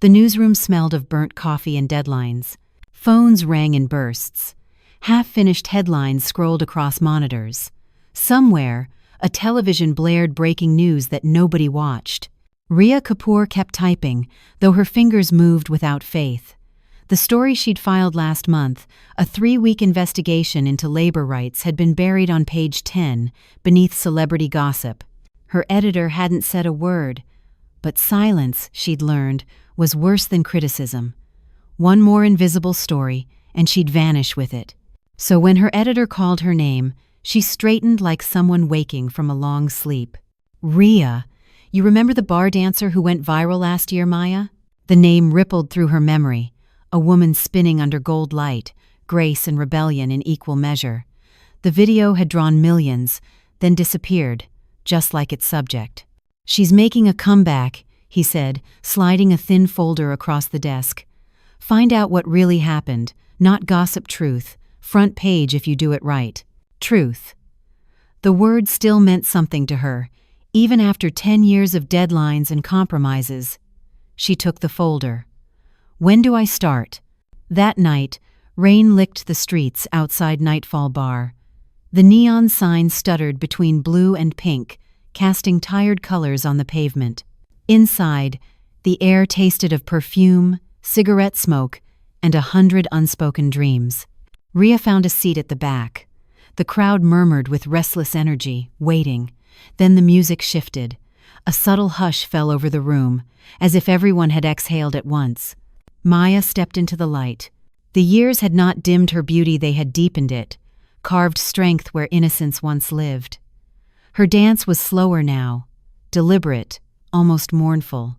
The newsroom smelled of burnt coffee and deadlines. Phones rang in bursts. Half-finished headlines scrolled across monitors. Somewhere, a television blared breaking news that nobody watched. Rhea Kapoor kept typing, though her fingers moved without faith. The story she'd filed last month, a 3-week investigation into labor rights, had been buried on page 10, beneath celebrity gossip. Her editor hadn't said a word, but silence, she'd learned, was worse than criticism. One more invisible story, and she'd vanish with it. So when her editor called her name, she straightened like someone waking from a long sleep. Rhea, you remember the bar dancer who went viral last year, Maya? The name rippled through her memory. A woman spinning under gold light, grace and rebellion in equal measure. The video had drawn millions, then disappeared, just like its subject. She's making a comeback, he said, sliding a thin folder across the desk. Find out what really happened, not gossip. Truth. Front page if you do it right. Truth. The word still meant something to her, even after 10 years of deadlines and compromises. She took the folder. When do I start? That night, rain licked the streets outside Nightfall Bar. The neon sign stuttered between blue and pink, casting tired colors on the pavement. Inside, the air tasted of perfume, cigarette smoke, and 100 unspoken dreams. Rhea found a seat at the back. The crowd murmured with restless energy, waiting. Then the music shifted. A subtle hush fell over the room, as if everyone had exhaled at once. Maya stepped into the light. The years had not dimmed her beauty, they had deepened it, carved strength where innocence once lived. Her dance was slower now, deliberate, almost mournful.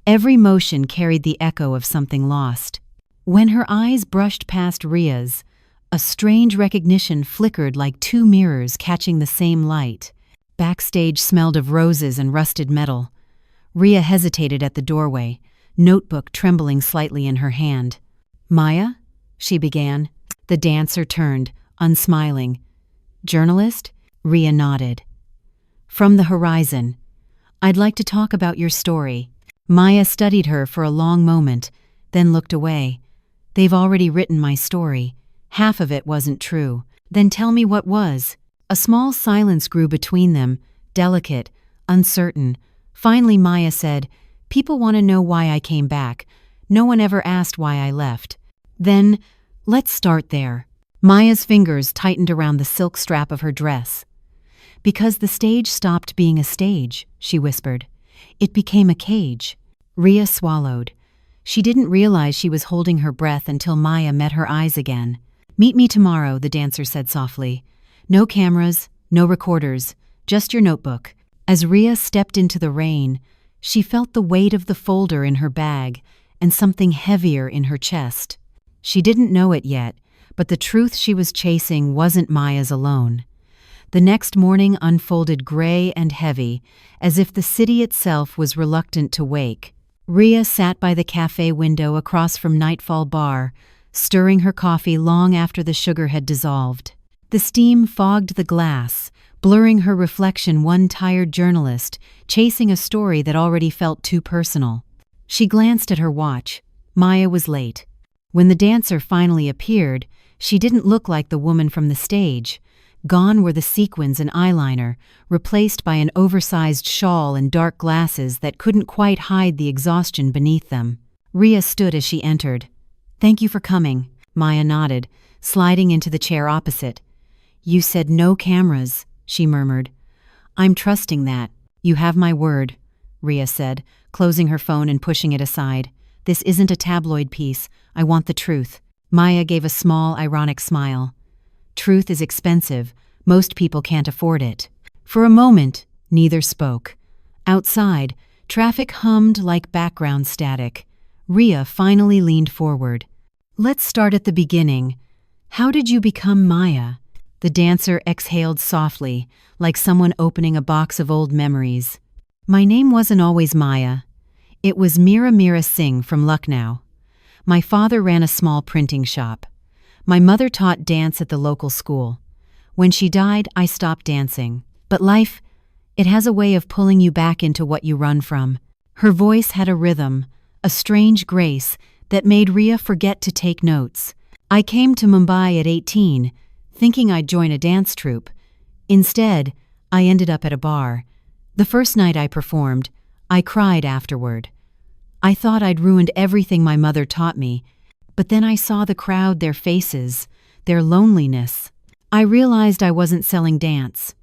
Every motion carried the echo of something lost. When her eyes brushed past Rhea's, a strange recognition flickered like 2 mirrors catching the same light. Backstage smelled of roses and rusted metal. Rhea hesitated at the doorway, notebook trembling slightly in her hand. Maya? She began. The dancer turned, unsmiling. Journalist? Rhea nodded. From the horizon. I'd like to talk about your story. Maya studied her for a long moment, then looked away. They've already written my story. Half of it wasn't true. Then tell me what was. A small silence grew between them, delicate, uncertain. Finally Maya said, People want to know why I came back. No one ever asked why I left. Then, let's start there. Maya's fingers tightened around the silk strap of her dress. Because the stage stopped being a stage, she whispered. It became a cage. Rhea swallowed. She didn't realize she was holding her breath until Maya met her eyes again. Meet me tomorrow, the dancer said softly. No cameras, no recorders, just your notebook. As Rhea stepped into the rain, she felt the weight of the folder in her bag and something heavier in her chest. She didn't know it yet, but the truth she was chasing wasn't Maya's alone. The next morning unfolded gray and heavy, as if the city itself was reluctant to wake. Rhea sat by the cafe window across from Nightfall Bar, stirring her coffee long after the sugar had dissolved. The steam fogged the glass, blurring her reflection, one tired journalist, chasing a story that already felt too personal. She glanced at her watch. Maya was late. When the dancer finally appeared, she didn't look like the woman from the stage. Gone were the sequins and eyeliner, replaced by an oversized shawl and dark glasses that couldn't quite hide the exhaustion beneath them. Rhea stood as she entered. Thank you for coming, Maya nodded, sliding into the chair opposite. You said no cameras, she murmured. I'm trusting that. You have my word, Rhea said, closing her phone and pushing it aside. This isn't a tabloid piece. I want the truth. Maya gave a small, ironic smile. Truth is expensive. Most people can't afford it. For a moment, neither spoke. Outside, traffic hummed like background static. Rhea finally leaned forward. Let's start at the beginning. How did you become Maya? The dancer exhaled softly, like someone opening a box of old memories. My name wasn't always Maya. It was Mira Singh from Lucknow. My father ran a small printing shop. My mother taught dance at the local school. When she died, I stopped dancing. But life, it has a way of pulling you back into what you run from. Her voice had a rhythm, a strange grace that made Ria forget to take notes. I came to Mumbai at 18, thinking I'd join a dance troupe. Instead, I ended up at a bar. The first night I performed, I cried afterward. I thought I'd ruined everything my mother taught me, but then I saw the crowd, their faces, their loneliness. I realized I wasn't selling dance.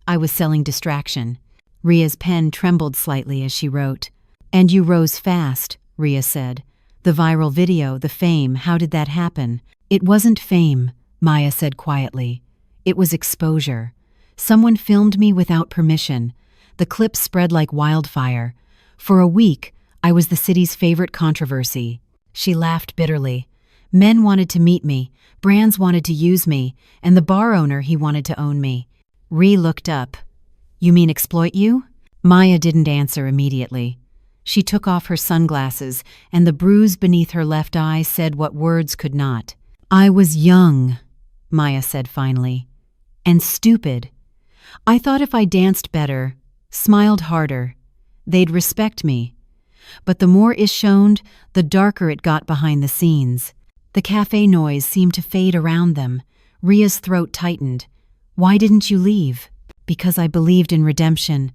I was selling distraction. Ria's pen trembled slightly as she wrote. "And you rose fast," Ria said. "The viral video, the fame, how did that happen?" "It wasn't fame," Maya said quietly. "It was exposure. Someone filmed me without permission. The clip spread like wildfire. For a week, I was the city's favorite controversy." She laughed bitterly. "Men wanted to meet me, brands wanted to use me, and the bar owner, he wanted to own me." Ria looked up. "You mean exploit you?" Maya didn't answer immediately. She took off her sunglasses, and the bruise beneath her left eye said what words could not. "I was young," Maya said finally, "and stupid. I thought if I danced better, smiled harder, they'd respect me. But the more is shown, the darker it got behind the scenes." The cafe noise seemed to fade around them. Ria's throat tightened. "Why didn't you leave?" "Because I believed in redemption,"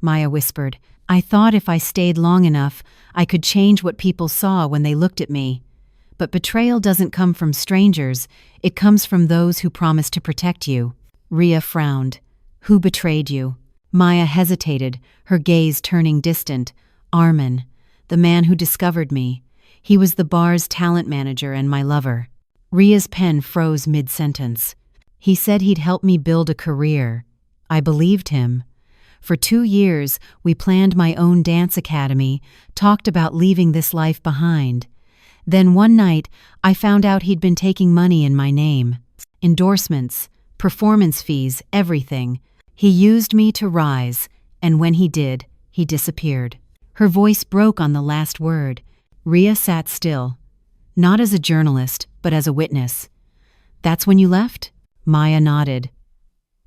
Maya whispered. "I thought if I stayed long enough, I could change what people saw when they looked at me. But betrayal doesn't come from strangers, it comes from those who promise to protect you." Ria frowned. "Who betrayed you?" Maya hesitated, her gaze turning distant. "Armin, the man who discovered me. He was the bar's talent manager and my lover." Ria's pen froze mid-sentence. "He said he'd help me build a career. I believed him. For 2 years, we planned my own dance academy, talked about leaving this life behind. Then one night, I found out he'd been taking money in my name. Endorsements, performance fees, everything. He used me to rise, and when he did, he disappeared." Her voice broke on the last word. Ria sat still, not as a journalist, but as a witness. "That's when you left?" Maya nodded.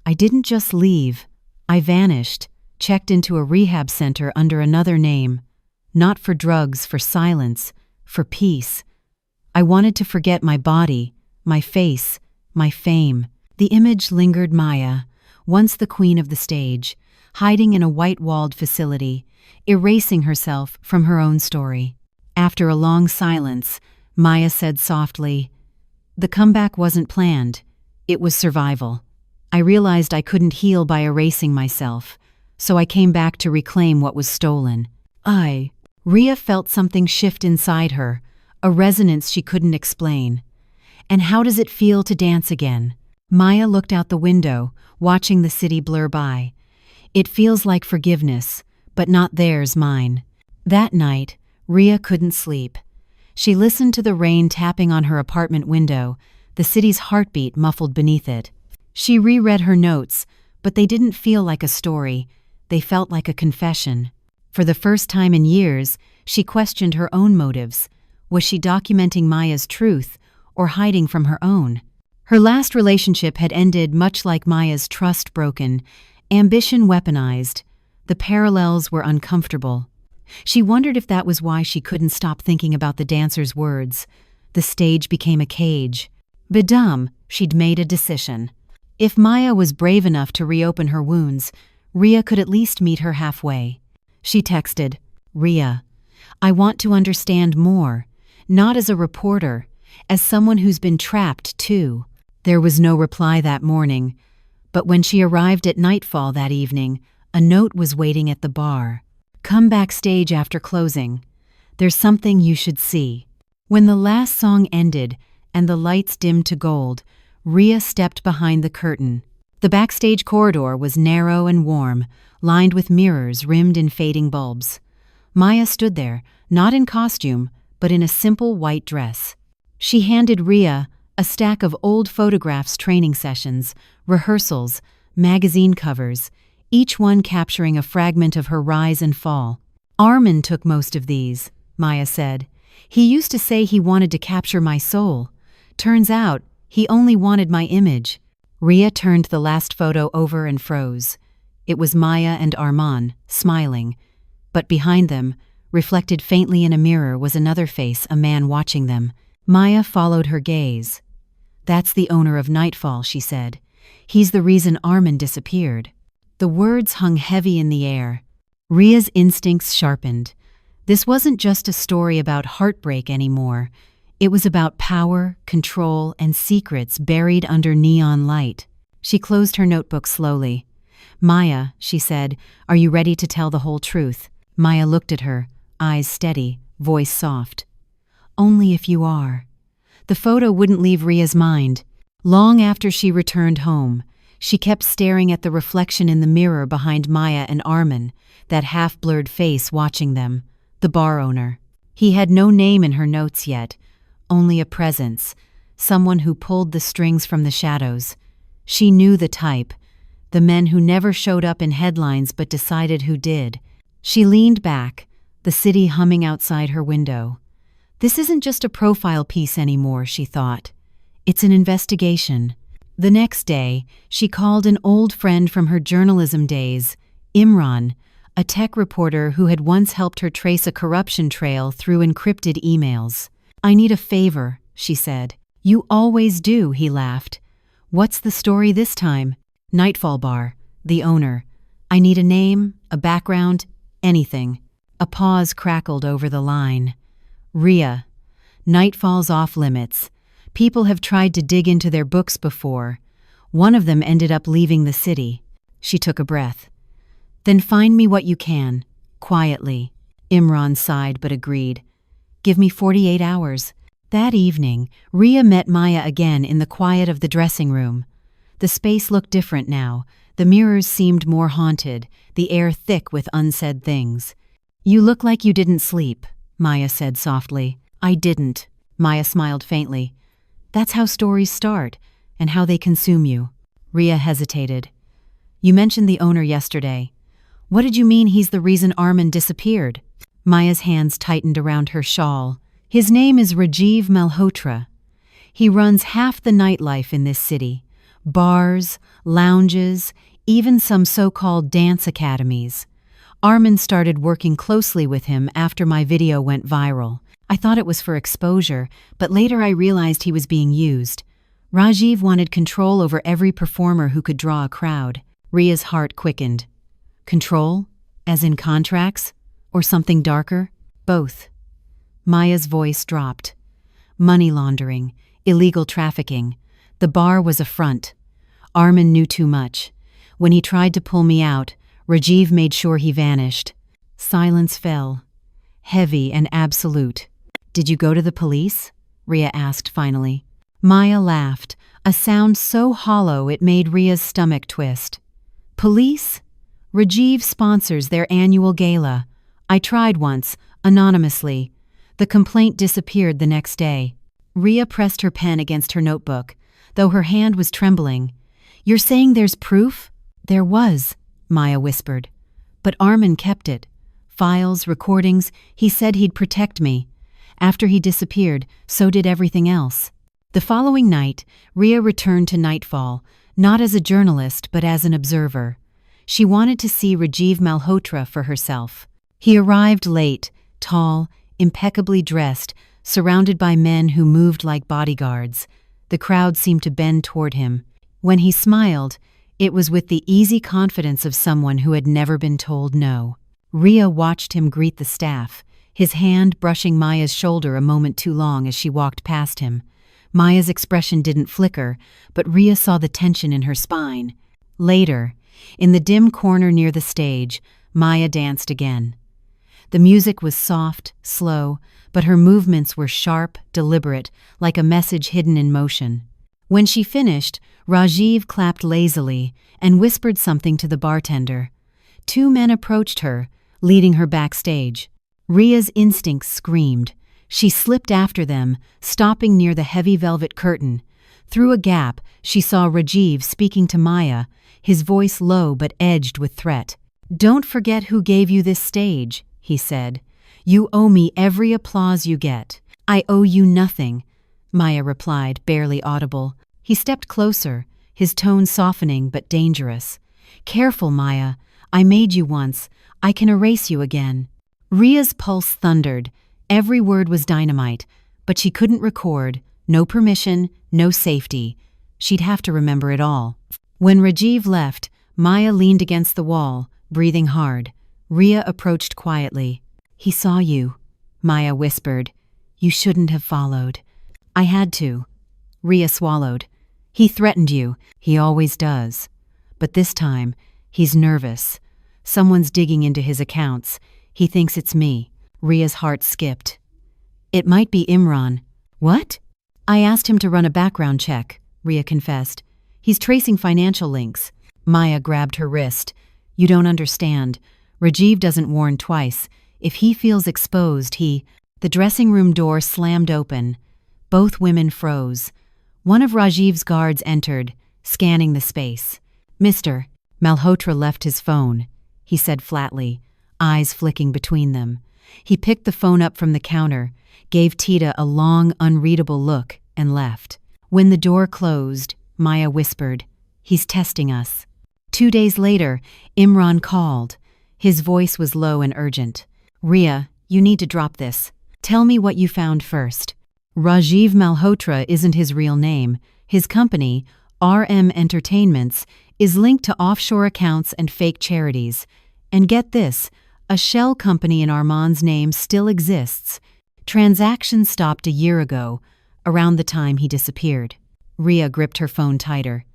"I didn't just leave. I vanished, checked into a rehab center under another name. Not for drugs, for silence, for peace. I wanted to forget my body, my face, my fame." The image lingered Maya, once the queen of the stage, hiding in a white-walled facility, erasing herself from her own story. After a long silence, Maya said softly, "The comeback wasn't planned. It was survival. I realized I couldn't heal by erasing myself, so I came back to reclaim what was stolen." Ria felt something shift inside her, a resonance she couldn't explain. "And how does it feel to dance again?" Maya looked out the window, watching the city blur by. "It feels like forgiveness, but not theirs, mine." That night, Ria couldn't sleep. She listened to the rain tapping on her apartment window, the city's heartbeat muffled beneath it. She reread her notes, but they didn't feel like a story. They felt like a confession. For the first time in years, she questioned her own motives. Was she documenting Maya's truth, or hiding from her own? Her last relationship had ended much like Maya's, trust broken, ambition weaponized. The parallels were uncomfortable. She wondered if that was why she couldn't stop thinking about the dancer's words. The stage became a cage. Bedam, she'd made a decision. If Maya was brave enough to reopen her wounds, Ria could at least meet her halfway. She texted, "Ria, I want to understand more, not as a reporter, as someone who's been trapped too." There was no reply that morning, but when she arrived at nightfall that evening, a note was waiting at the bar. "Come backstage after closing. There's something you should see." When the last song ended and the lights dimmed to gold, Ria stepped behind the curtain. The backstage corridor was narrow and warm, lined with mirrors rimmed in fading bulbs. Maya stood there, not in costume, but in a simple white dress. She handed Ria a stack of old photographs, training sessions, rehearsals, magazine covers, each one capturing a fragment of her rise and fall. "Armin took most of these," Maya said. "He used to say he wanted to capture my soul. Turns out, he only wanted my image." Ria turned the last photo over and froze. It was Maya and Arman, smiling. But behind them, Reflected faintly in a mirror was another face, a man watching them. Maya followed her gaze. "That's the owner of Nightfall," she said. "He's the reason Armin disappeared." The words hung heavy in the air. Ria's instincts sharpened. This wasn't just a story about heartbreak anymore. It was about power, control, and secrets buried under neon light. She closed her notebook slowly. "Maya," she said, "are you ready to tell the whole truth?" Maya looked at her, eyes steady, voice soft. "Only if you are." The photo wouldn't leave Ria's mind. Long after she returned home, she kept staring at the reflection in the mirror behind Maya and Armin, that half-blurred face watching them, the bar owner. He had no name in her notes yet, only a presence, someone who pulled the strings from the shadows. She knew the type, the men who never showed up in headlines but decided who did. She leaned back, the city humming outside her window. This isn't just a profile piece anymore, she thought. It's an investigation. The next day, she called an old friend from her journalism days, Imran, a tech reporter who had once helped her trace a corruption trail through encrypted emails. "I need a favor," she said. "You always do," he laughed. "What's the story this time?" "Nightfall Bar, the owner. I need a name, a background, anything." A pause crackled over the line. "Ria, Nightfall's off limits. People have tried to dig into their books before. One of them ended up leaving the city." She took a breath. "Then find me what you can, quietly." Imran sighed but agreed. "Give me 48 hours. That evening, Ria met Maya again in the quiet of the dressing room. The space looked different now. The mirrors seemed more haunted, the air thick with unsaid things. "You look like you didn't sleep," Maya said softly. "I didn't." Maya smiled faintly. "That's how stories start, and how they consume you." Ria hesitated. "You mentioned the owner yesterday. What did you mean he's the reason Armin disappeared?" Maya's hands tightened around her shawl. "His name is Rajiv Malhotra. He runs half the nightlife in this city. Bars, lounges, even some so-called dance academies. Armin started working closely with him after my video went viral. I thought it was for exposure, but later I realized he was being used. Rajiv wanted control over every performer who could draw a crowd." Ria's heart quickened. "Control? As in contracts? Or something darker?" "Both." Maya's voice dropped. "Money laundering, illegal trafficking. The bar was a front. Armin knew too much. When he tried to pull me out, Rajiv made sure he vanished." Silence fell, heavy and absolute. "Did you go to the police?" Ria asked finally. Maya laughed, a sound so hollow it made Ria's stomach twist. "Police? Rajiv sponsors their annual gala. I tried once, anonymously. The complaint disappeared the next day." Ria pressed her pen against her notebook, though her hand was trembling. "You're saying there's proof?" "There was," Maya whispered. "But Armin kept it. Files, recordings, he said he'd protect me. After he disappeared, so did everything else." The following night, Ria returned to Nightfall, not as a journalist but as an observer. She wanted to see Rajiv Malhotra for herself. He arrived late, tall, impeccably dressed, surrounded by men who moved like bodyguards. The crowd seemed to bend toward him. When he smiled, it was with the easy confidence of someone who had never been told no. Ria watched him greet the staff, his hand brushing Maya's shoulder a moment too long as she walked past him. Maya's expression didn't flicker, but Ria saw the tension in her spine. Later, in the dim corner near the stage, Maya danced again. The music was soft, slow, but her movements were sharp, deliberate, like a message hidden in motion. When she finished, Rajiv clapped lazily and whispered something to the bartender. Two men approached her, leading her backstage. Ria's instincts screamed. She slipped after them, stopping near the heavy velvet curtain. Through a gap, she saw Rajiv speaking to Maya, his voice low but edged with threat. "Don't forget who gave you this stage," he said. "You owe me every applause you get." "I owe you nothing," Maya replied, barely audible. He stepped closer, his tone softening but dangerous. "Careful, Maya. I made you once. I can erase you again." Ria's pulse thundered. Every word was dynamite, but she couldn't record. No permission, no safety. She'd have to remember it all. When Rajiv left, Maya leaned against the wall, breathing hard. Ria approached quietly. "He saw you," Maya whispered. "You shouldn't have followed." "I had to." Ria swallowed. "He threatened you. He always does. But this time, he's nervous. Someone's digging into his accounts. He thinks it's me." Ria's heart skipped. "It might be Imran." "What?" "I asked him to run a background check," Ria confessed. "He's tracing financial links." Maya grabbed her wrist. "You don't understand. Rajiv doesn't warn twice. If he feels exposed, he—" The dressing room door slammed open. Both women froze. One of Rajiv's guards entered, scanning the space. "Mr. Malhotra left his phone," he said flatly, eyes flicking between them. He picked the phone up from the counter, gave Tita a long, unreadable look, and left. When the door closed, Maya whispered, "He's testing us." 2 days later, Imran called. His voice was low and urgent. "Ria, you need to drop this. Tell me what you found first." Rajiv Malhotra isn't his real name. His company, RM Entertainments, is linked to offshore accounts and fake charities. And get this, a shell company in Arman's name still exists. Transactions stopped a year ago, around the time he disappeared. Ria gripped her phone tighter.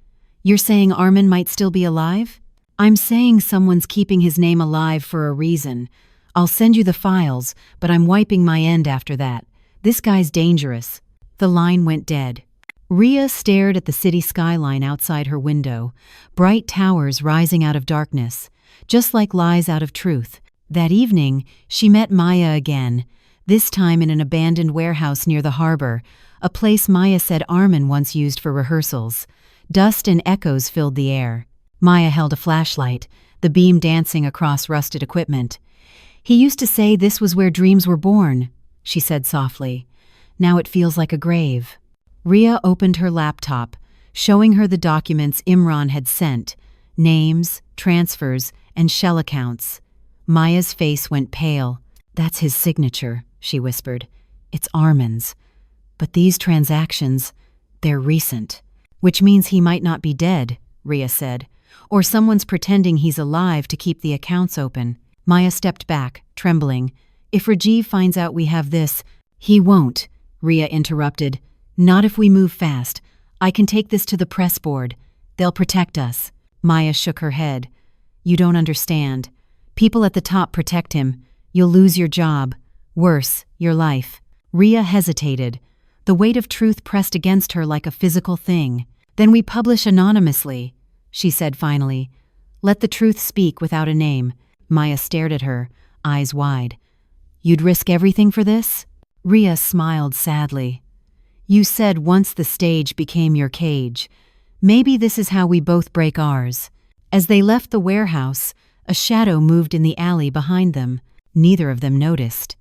"You're saying Arman might still be alive?" "I'm saying someone's keeping his name alive for a reason. I'll send you the files, but I'm wiping my end after that. This guy's dangerous." The line went dead. Ria stared at the city skyline outside her window, bright towers rising out of darkness, just like lies out of truth. That evening, she met Maya again, this time in an abandoned warehouse near the harbor, a place Maya said Arman once used for rehearsals. Dust and echoes filled the air. Maya held a flashlight, the beam dancing across rusted equipment. "He used to say this was where dreams were born," she said softly. "Now it feels like a grave." Ria opened her laptop, showing her the documents Imran had sent, names, transfers, and shell accounts. Maya's face went pale. "That's his signature," she whispered. "It's Arman's. But these transactions, they're recent." "Which means he might not be dead," Ria said. "Or someone's pretending he's alive to keep the accounts open." Maya stepped back, trembling. "If Rajiv finds out we have this—" "He won't," Ria interrupted. "Not if we move fast. I can take this to the press board. They'll protect us." Maya shook her head. "You don't understand. People at the top protect him. You'll lose your job. Worse, your life." Ria hesitated. The weight of truth pressed against her like a physical thing. "Then we publish anonymously," she said finally. "Let the truth speak without a name." Maya stared at her, eyes wide. "You'd risk everything for this?" Ria smiled sadly. "You said once the stage became your cage. Maybe this is how we both break ours." As they left the warehouse, a shadow moved in the alley behind them. Neither of them noticed.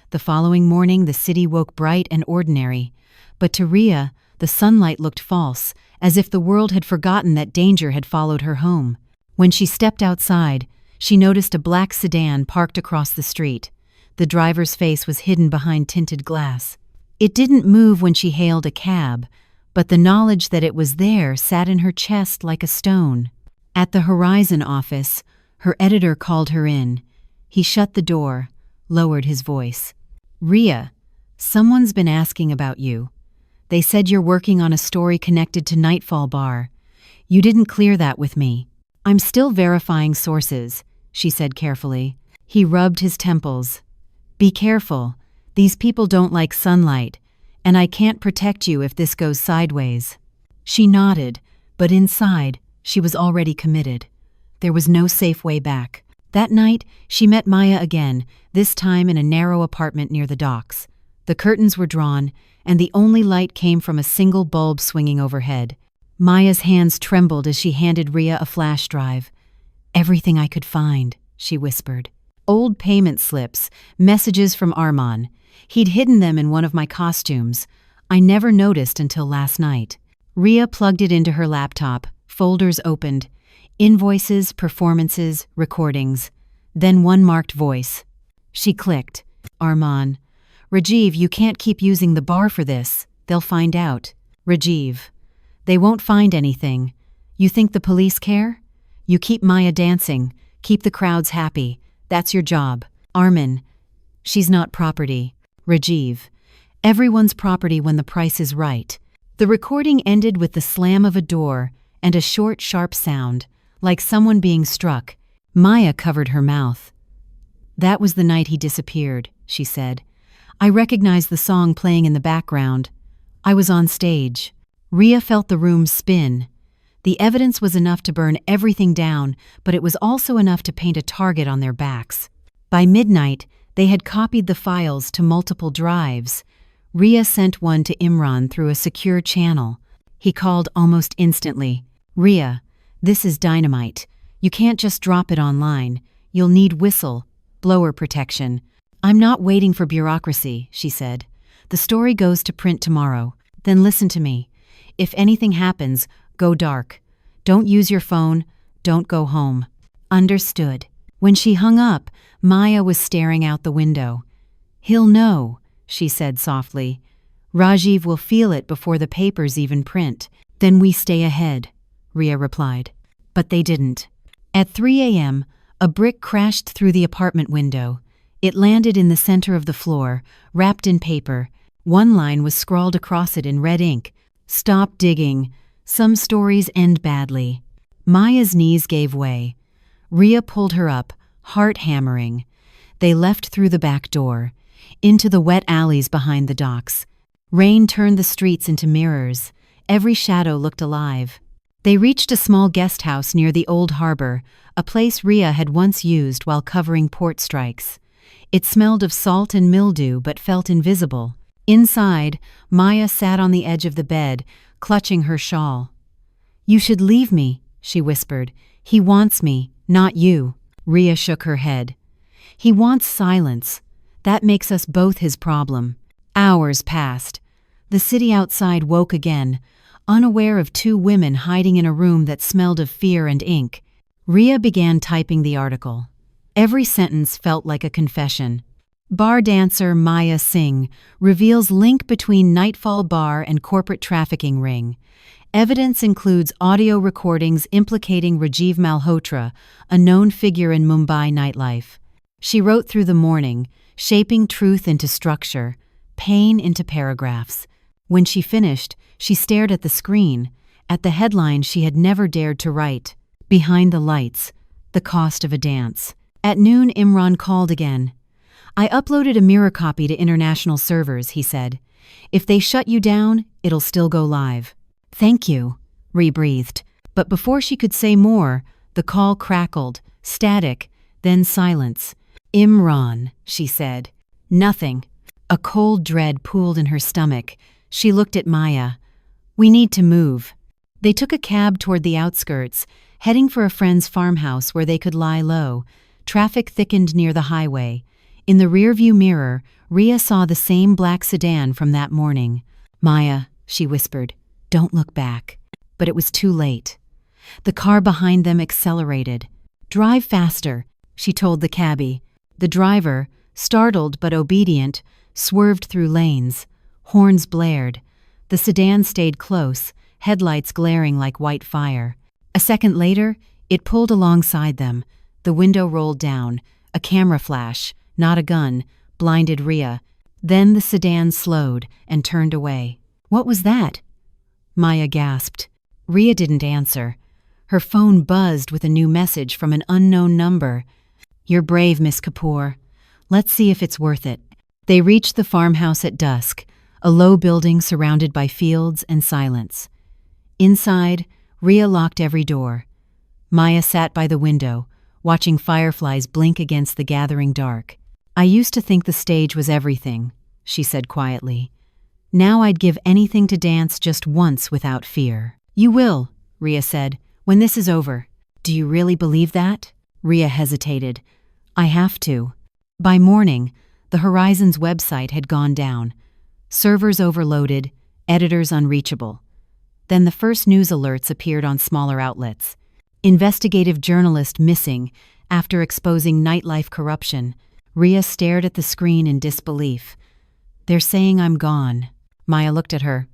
The following morning, the city woke bright and ordinary. But to Ria, the sunlight looked false, as if the world had forgotten that danger had followed her home. When she stepped outside, she noticed a black sedan parked across the street. The driver's face was hidden behind tinted glass. It didn't move when she hailed a cab, but the knowledge that it was there sat in her chest like a stone. At the Horizon office, her editor called her in. He shut the door, lowered his voice. "Ria, someone's been asking about you. They said you're working on a story connected to Nightfall Bar. You didn't clear that with me." "I'm still verifying sources," she said carefully. He rubbed his temples. "Be careful. These people don't like sunlight, and I can't protect you if this goes sideways." She nodded, but inside, she was already committed. There was no safe way back. That night, she met Maya again, this time in a narrow apartment near the docks. The curtains were drawn, and the only light came from a single bulb swinging overhead. Maya's hands trembled as she handed Ria a flash drive. "Everything I could find," she whispered. "Old payment slips, messages from Arman. He'd hidden them in one of my costumes. I never noticed until last night." Ria plugged it into her laptop, folders opened. Invoices, performances, recordings. Then one marked voice. She clicked. Arman. Rajiv, you can't keep using the bar for this. They'll find out. Rajiv. They won't find anything. You think the police care? You keep Maya dancing. Keep the crowds happy. That's your job. Arman. She's not property. Rajiv. Everyone's property when the price is right. The recording ended with the slam of a door and a short, sharp sound, like someone being struck. Maya covered her mouth. That was the night he disappeared, she said. I recognized the song playing in the background. I was on stage. Ria felt the room spin. The evidence was enough to burn everything down, but it was also enough to paint a target on their backs. By midnight, they had copied the files to multiple drives. Ria sent one to Imran through a secure channel. He called almost instantly. Ria, this is dynamite. You can't just drop it online. You'll need blower protection. I'm not waiting for bureaucracy, she said. The story goes to print tomorrow. Then listen to me. If anything happens, go dark. Don't use your phone. Don't go home. Understood. When she hung up, Maya was staring out the window. He'll know, she said softly. Rajiv will feel it before the papers even print. Then we stay ahead, Ria replied. But they didn't. At 3 a.m., a brick crashed through the apartment window. It landed in the center of the floor, wrapped in paper. One line was scrawled across it in red ink. Stop digging. Some stories end badly. Maya's knees gave way. Ria pulled her up, heart hammering. They left through the back door, into the wet alleys behind the docks. Rain turned the streets into mirrors. Every shadow looked alive. They reached a small guest house near the old harbor, a place Ria had once used while covering port strikes. It smelled of salt and mildew but felt invisible. Inside, Maya sat on the edge of the bed, clutching her shawl. You should leave me, she whispered. He wants me, not you. Ria shook her head. He wants silence. That makes us both his problem. Hours passed. The city outside woke again, unaware of two women hiding in a room that smelled of fear and ink. Ria began typing the article. Every sentence felt like a confession. Bar dancer Maya Singh reveals link between Nightfall Bar and corporate trafficking ring. Evidence includes audio recordings implicating Rajiv Malhotra, a known figure in Mumbai nightlife. She wrote through the morning, shaping truth into structure, pain into paragraphs. When she finished, she stared at the screen, at the headline she had never dared to write. Behind the lights, the cost of a dance. At noon, Imran called again. I uploaded a mirror copy to international servers, he said. If they shut you down, it'll still go live. Thank you, Ria breathed. But before she could say more, the call crackled, static, then silence. Imran, she said. Nothing. A cold dread pooled in her stomach. She looked at Maya. We need to move. They took a cab toward the outskirts, heading for a friend's farmhouse where they could lie low. Traffic thickened near the highway. In the rearview mirror, Ria saw the same black sedan from that morning. Maya, she whispered, don't look back. But it was too late. The car behind them accelerated. Drive faster, she told the cabbie. The driver, startled but obedient, swerved through lanes. Horns blared. The sedan stayed close, headlights glaring like white fire. A second later, it pulled alongside them. The window rolled down. A camera flash, not a gun, blinded Ria. Then the sedan slowed and turned away. What was that? Maya gasped. Ria didn't answer. Her phone buzzed with a new message from an unknown number. You're brave, Miss Kapoor. Let's see if it's worth it. They reached the farmhouse at dusk, a low building surrounded by fields and silence. Inside, Ria locked every door. Maya sat by the window, watching fireflies blink against the gathering dark. I used to think the stage was everything, she said quietly. Now I'd give anything to dance just once without fear. You will, Ria said, when this is over. Do you really believe that? Ria hesitated. I have to. By morning, the Horizon's website had gone down. Servers overloaded, editors unreachable. Then the first news alerts appeared on smaller outlets. Investigative journalist missing after exposing nightlife corruption. Rhea stared at the screen in disbelief. "They're saying I'm gone." Maya looked at her.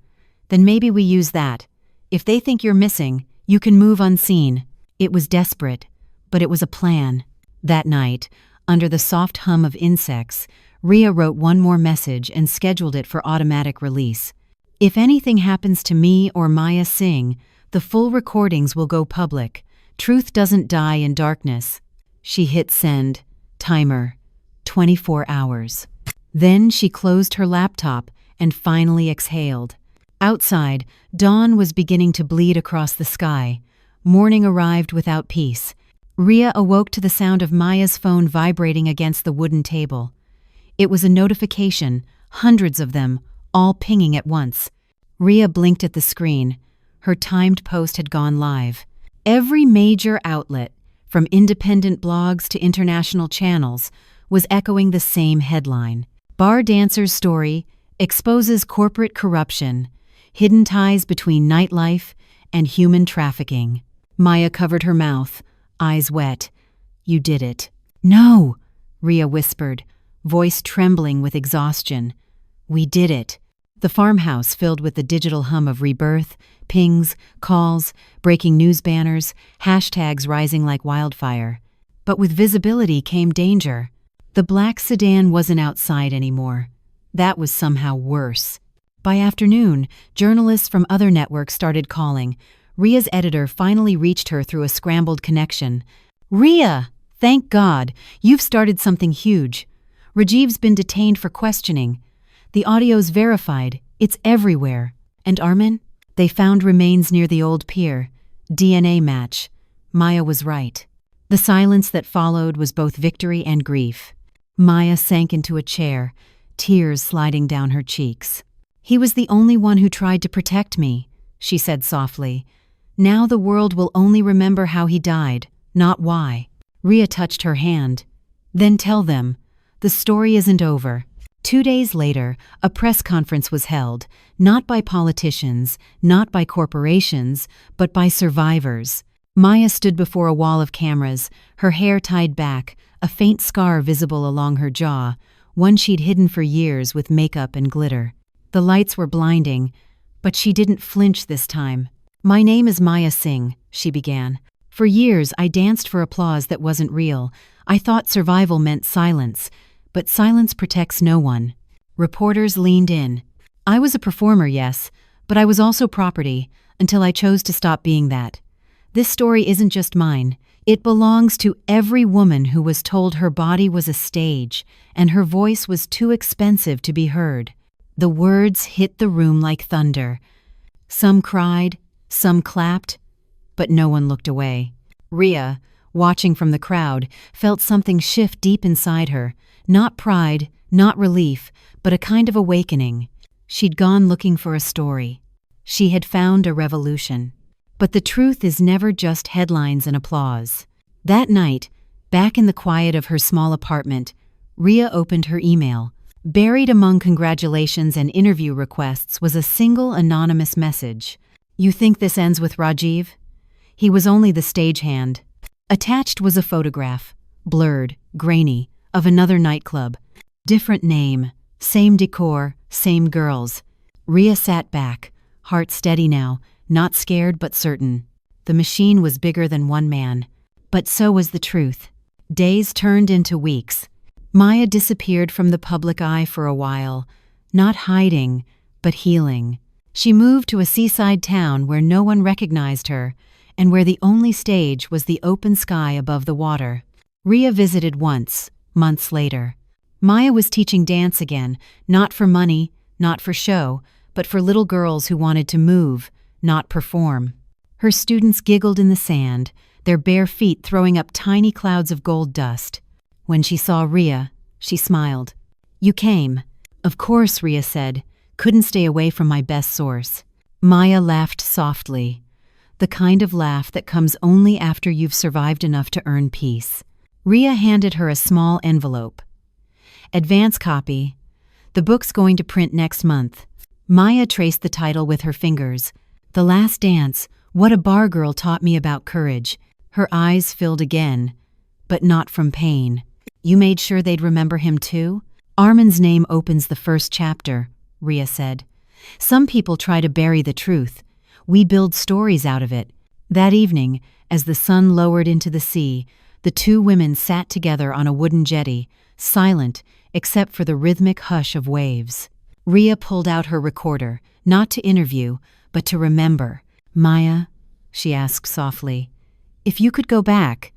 "Then maybe we use that. If they think you're missing, you can move unseen." It was desperate, but it was a plan. That night, under the soft hum of insects, Rhea wrote one more message and scheduled it for automatic release. "If anything happens to me or Maya Singh, the full recordings will go public. Truth doesn't die in darkness." She hit send. Timer. 24 hours. Then she closed her laptop and finally exhaled. Outside, dawn was beginning to bleed across the sky. Morning arrived without peace. Rhea awoke to the sound of Maya's phone vibrating against the wooden table. It was a notification, hundreds of them, all pinging at once. Rhea blinked at the screen. Her timed post had gone live. Every major outlet, from independent blogs to international channels, was echoing the same headline. Bar dancer's story exposes corporate corruption, hidden ties between nightlife and human trafficking. Maya covered her mouth, eyes wet. "You did it." "No," Rhea whispered, voice trembling with exhaustion. "We did it." The farmhouse filled with the digital hum of rebirth, pings, calls, breaking news banners, hashtags rising like wildfire. But with visibility came danger. The black sedan wasn't outside anymore. That was somehow worse. By afternoon, journalists from other networks started calling. Rhea's editor finally reached her through a scrambled connection. "Rhea, thank God, you've started something huge. Rajiv's been detained for questioning. The audio's verified. It's everywhere. And Armin? They found remains near the old pier. DNA match. Maya was right." The silence that followed was both victory and grief. Maya sank into a chair, tears sliding down her cheeks. "He was the only one who tried to protect me," she said softly. "Now the world will only remember how he died, not why." Rhea touched her hand. "Then tell them. The story isn't over." 2 days later, a press conference was held, not by politicians, not by corporations, but by survivors. Maya stood before a wall of cameras, her hair tied back, a faint scar visible along her jaw, one she'd hidden for years with makeup and glitter. The lights were blinding, but she didn't flinch this time. "My name is Maya Singh," she began. "For years I danced for applause that wasn't real. I thought survival meant silence, but silence protects no one." Reporters leaned in. "I was a performer, yes, but I was also property, until I chose to stop being that. This story isn't just mine. It belongs to every woman who was told her body was a stage and her voice was too expensive to be heard." The words hit the room like thunder. Some cried, some clapped, but no one looked away. Rhea, watching from the crowd, felt something shift deep inside her. Not pride, not relief, but a kind of awakening. She'd gone looking for a story. She had found a revolution. But the truth is never just headlines and applause. That night, back in the quiet of her small apartment, Rhea opened her email. Buried among congratulations and interview requests was a single anonymous message. "You think this ends with Rajiv? He was only the stagehand." Attached was a photograph, blurred, grainy, of another nightclub. Different name, same decor, same girls. Rhea sat back, heart steady now, not scared but certain. The machine was bigger than one man. But so was the truth. Days turned into weeks. Maya disappeared from the public eye for a while, not hiding, but healing. She moved to a seaside town where no one recognized her, and where the only stage was the open sky above the water. Rhea visited once, months later. Maya was teaching dance again, not for money, not for show, but for little girls who wanted to move, not perform. Her students giggled in the sand, their bare feet throwing up tiny clouds of gold dust. When she saw Rhea, she smiled. "You came." "Of course," Rhea said. "Couldn't stay away from my best source." Maya laughed softly, the kind of laugh that comes only after you've survived enough to earn peace. Rhea handed her a small envelope. "Advance copy. The book's going to print next month." Maya traced the title with her fingers. "The Last Dance, What a Bar Girl Taught Me About Courage." Her eyes filled again, but not from pain. You made sure they'd remember him too? Armin's name opens the first chapter, Ria said. Some people try to bury the truth. We build stories out of it. That evening, as the sun lowered into the sea, the two women sat together on a wooden jetty, silent except for the rhythmic hush of waves. Ria pulled out her recorder, not to interview, but to remember. Maya, she asked softly, if you could go back,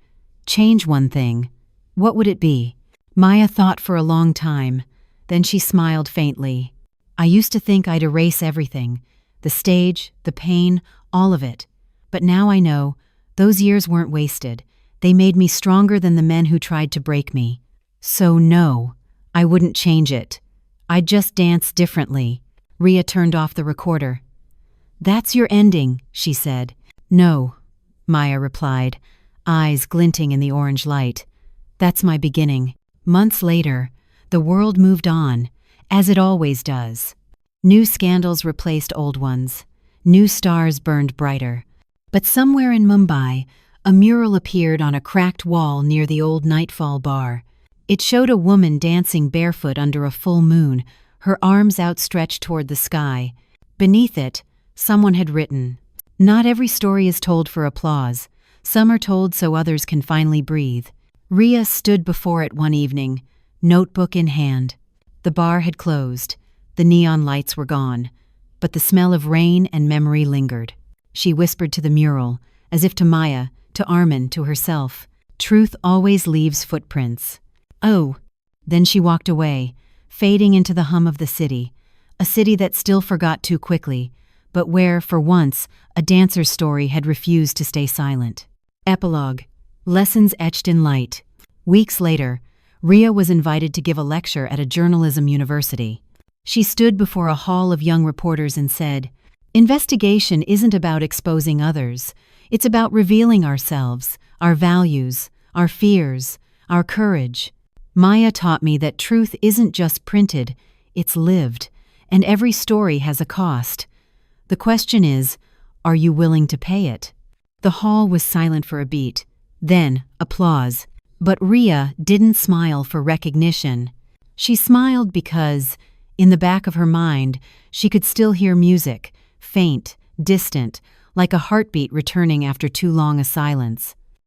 change one thing, what would it be? Maya thought for a long time. Then she smiled faintly. I used to think I'd erase everything, the stage, the pain, all of it. But now I know, those years weren't wasted. They made me stronger than the men who tried to break me. So no, I wouldn't change it. I'd just dance differently. Ria turned off the recorder. That's your ending, she said. No, Maya replied, eyes glinting in the orange light. That's my beginning. Months later, the world moved on, as it always does. New scandals replaced old ones. New stars burned brighter. But somewhere in Mumbai, a mural appeared on a cracked wall near the old Nightfall bar. It showed a woman dancing barefoot under a full moon, her arms outstretched toward the sky. Beneath it, someone had written, "Not every story is told for applause. Some are told so others can finally breathe." Ria stood before it one evening, notebook in hand. The bar had closed. The neon lights were gone. But the smell of rain and memory lingered. She whispered to the mural, as if to Maya, to Armin, to herself. Truth always leaves footprints. Oh. Then she walked away, fading into the hum of the city, a city that still forgot too quickly, but where, for once, a dancer's story had refused to stay silent. Epilogue. Lessons etched in light. Weeks later, Ria was invited to give a lecture at a journalism university. She stood before a hall of young reporters and said, "Investigation isn't about exposing others. It's about revealing ourselves, our values, our fears, our courage. Maya taught me that truth isn't just printed, it's lived, and every story has a cost. The question is, are you willing to pay it?" The hall was silent for a beat. Then, applause. But Ria didn't smile for recognition. She smiled because, in the back of her mind, she could still hear music, faint, distant, like a heartbeat returning after too long a silence.